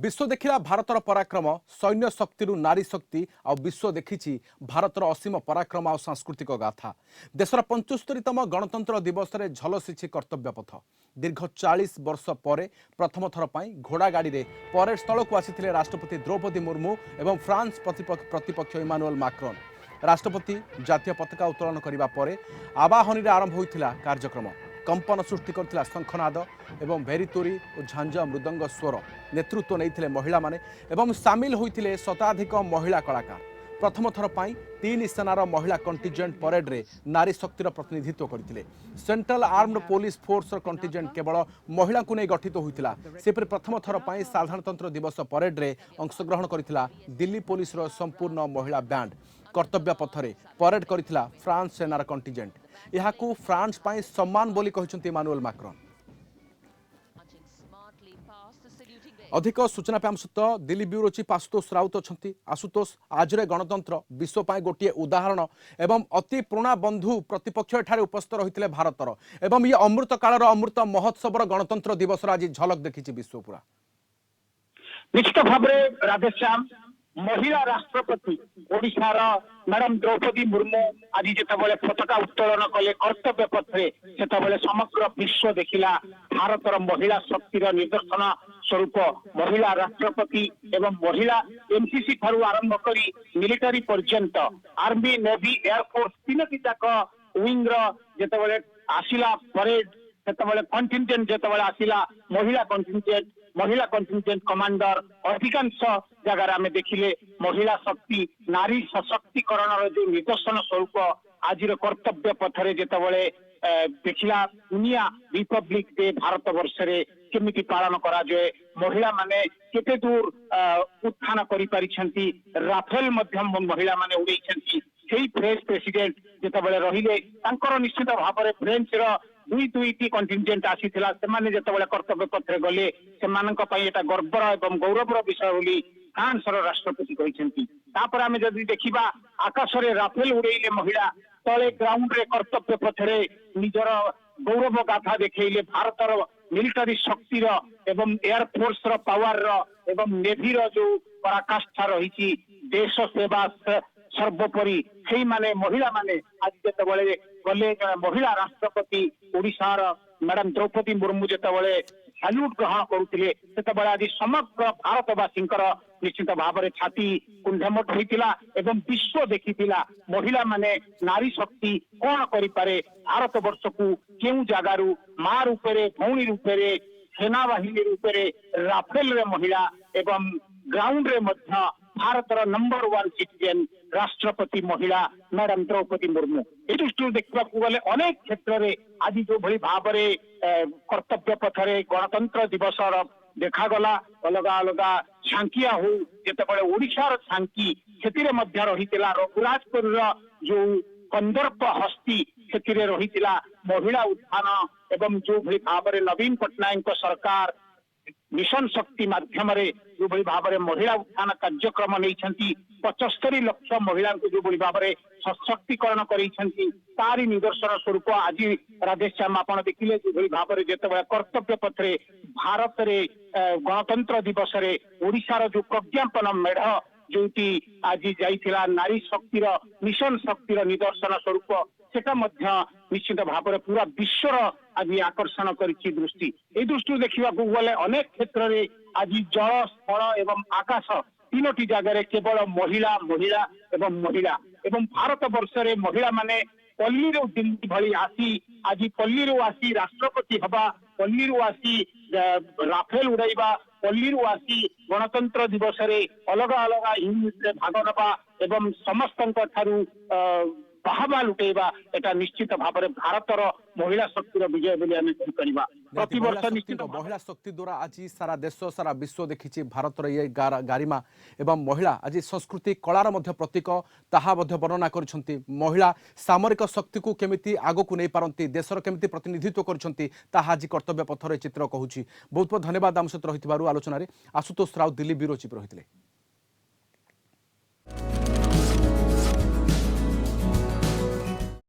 विश्व देखिला भारतर पराक्रम सैन्य शक्ति नारी शक्ति आ विश्व देखी भारतर असीम पराक्रम आ सांस्कृतिक गाथा। देशर 75तम गणतंत्र दिवस में झलसी कर्तव्य पथ। दीर्घ 40 वर्ष पर प्रथम थर पर घोड़ा गाड़ी में परेड स्थल को आसी राष्ट्रपति द्रौपदी मुर्मू और फ्रांस प्रतिपक्ष इमानुएल मैक्रोन। राष्ट्रपति जातीय पताका उत्तोलन करने पर आवाहनी आरंभ होता कार्यक्रम। कंपन सृष्टि करथिला शंखनाद एवं भेरीतोरी और झांझ मृदंग स्वर। नेतृत्व नहीं महिला माने एवं सामिल होइथिले शताधिक महिला कलाकार। प्रथम थर पर 3 सेनार महिला कंटिजेंट परेड रे नारी शक्तिर प्रतिनिधित्व करथिले। Central armed police force contingent केवल महिला को नहीं गठित होइथिला। सेपरि प्रथम थर पर साधारणतंत्र दिवस परेड रे अंशग्रहण करथिला दिल्ली पुलिस रो संपूर्ण महिला बैंड। कर्तव्य पथरे परेड करथिला फ्रांस सेनार कंटिजेंट। यहाकू फ्रांस पाई सम्मान बोली कहछन्ती इमानुएल मैक्रोन। अधिक सूचना पे आम सहित दिल्ली ब्यूरो चीफ आशुतोष राउत अच्छी। आशुतोष, आज गणतंत्र विश्व पाई गोटे उदाहरण एवं अति पुराणा बंधु प्रतिपक्ष एठारे उपस्थित रही भारतर एवं ये अमृत कालर अमृत महोत्सव गणतंत्र दिवस आज झलक देखी विश्व पूरा। निश्चित भाव राधेश्याम महिला राष्ट्रपति ओडिशार मैडम द्रौपदी मुर्मू आज जितेबाला पताका उत्तोलन कले कर्तव्य पथरे से समग्र विश्व देखिला भारतर महिला शक्तिर निदर्शन स्वरूप महिला राष्ट्रपति एवं महिला एमसीसी ठारू आरंभ करी मिलिटारी पर्यंत आर्मी नेवी एयरफोर्स तीनोटी जाक विंग जितेबाला आसिला परेड से कंटिजेंट जितेबाला आसिला महिला कंटिजेंट कमांडर अधिकांश जगार आम देखिले महिला शक्ति नारी सशक्तिकरण जो निदर्शन स्वरूप आज कर्तव्य पथरे जितेबाला देखिला दुनिया रिपब्लिक डे भारत वर्ष रे केमिति पालन करा जाए महिला माने केते दूर उत्थान करि पारिछंती। राफेल मध्यम महिला माने उड़ैछंती। सेही फ्रेंच प्रेसिडेंट जितेबाला रहिले तांकर निश्चित भाव में फ्रेंच रो दुईटी कंटिजेंट आसीथिला सेमाने जेतेबाला कर्तव्य पथरे गले सेमानक पई एटा गर्वर एवं गौरवर विषय बोली फ्रांस राष्ट्रपति कहिसेंती। तापर आमे जदि देखिबा आकाश रे राफेल उड़ैले महिला तले ग्राउंड रे कर्तव्य पथरे निजर गौरव गाथा देखैले भारतर मिलिटारी शक्तिर एवं एयरफोर्स रो पावर रो एवं नेवी रो जो पराकाष्ठा रही देश सेवा सर्वोपरि से माने महिला माने आज जितेबाला गले महिला राष्ट्रपति ओडिशार मैडम द्रौपदी मुर्मू जितेबाला सैल्यूट ग्रहण करुले से आज समग्र भारतवासी निश्चित भाव में छाती कुंठमट होता एवं विश्व देखिथिला महिला माने नारी शक्ति कौन करें भारत वर्ष को क्यों जगार माँ रूपे भौणी रूपे सेना बाहिनी रूपे राफेल रे महिला एवं ग्राउंड रे मध्य भारतर नंबर 1 सिटीजन राष्ट्रपति महिला मैडम द्रौपदी मुर्मू। ये दृष्टि देखा गले अनेक क्षेत्र में आज जो भली भाव में कर्तव्य पथरे गणतंत्र दिवस देखागला अलग अलग छांकिया हो जितेबाला ओडिशार छांकी से रही रघुराजपुर जो कंदर्प हस्ती से रही महिला उत्थान एवं जो भली भाव में नवीन पट्टनायक सरकार मिशन शक्ति माध्यम जो भली भाव में महिला उत्थान कार्यक्रम नहीं 75 लाख महिला जो भली भाव में सशक्तिकरण तारी निदर्शन स्वरूप आज राधेश्याम आप देखिले जो भली भाव में जितेबाला कर्तव्य पथरे भारत रे गणतंत्र दिवस रे ओडिशार जो प्रज्ञापन मेढ़ जो आज जाइथिला नारी शक्तिर मिशन शक्तिर निदर्शन स्वरूप सेटा मध्य निश्चित भाव में पूरा विश्वर आज आकर्षण करिछि दृष्टि। ए दृष्टि देखा गले अनेक क्षेत्र में आज जल स्थल एवं आकाश तीनोटी जगह केवल महिला महिला एवं महिला एवं भारत वर्ष रे महिला माने पल्ली दिल्ली भली आसी आज पल्ली आसी राष्ट्रपति हवा पल्ली आसी राफेल उड़ाइबा पल्ली आसी गणतंत्र दिवस रे अलग अलग यूनिट रे भाग नवा एवं समस्त ठारू बाहबा लुटेबा एटा निश्चित भाव में भारतर महिला शक्तिर विजय बोली आमे कहिपरिबा। प्रतिवर्ष निश्चित महिला शक्ति द्वारा आज सारा देश सारा विश्व देखिछि भारतर ये गारिमा एवं महिला आज संस्कृति कलार मध्य प्रतीक ताहा मध्य वर्णना करछंती। महिला सामरिक शक्ति को केमिति आगो को नहीं पारंती देशर केमिति प्रतिनिधित्व करछंती ताहा आज कर्तव्य पथरे चित्र कहूछि। बहुत बहुत धन्यवाद आम सहित रहितबारु आलोचना रे। Ashutosh Raut Delhi bureau chief रहितले।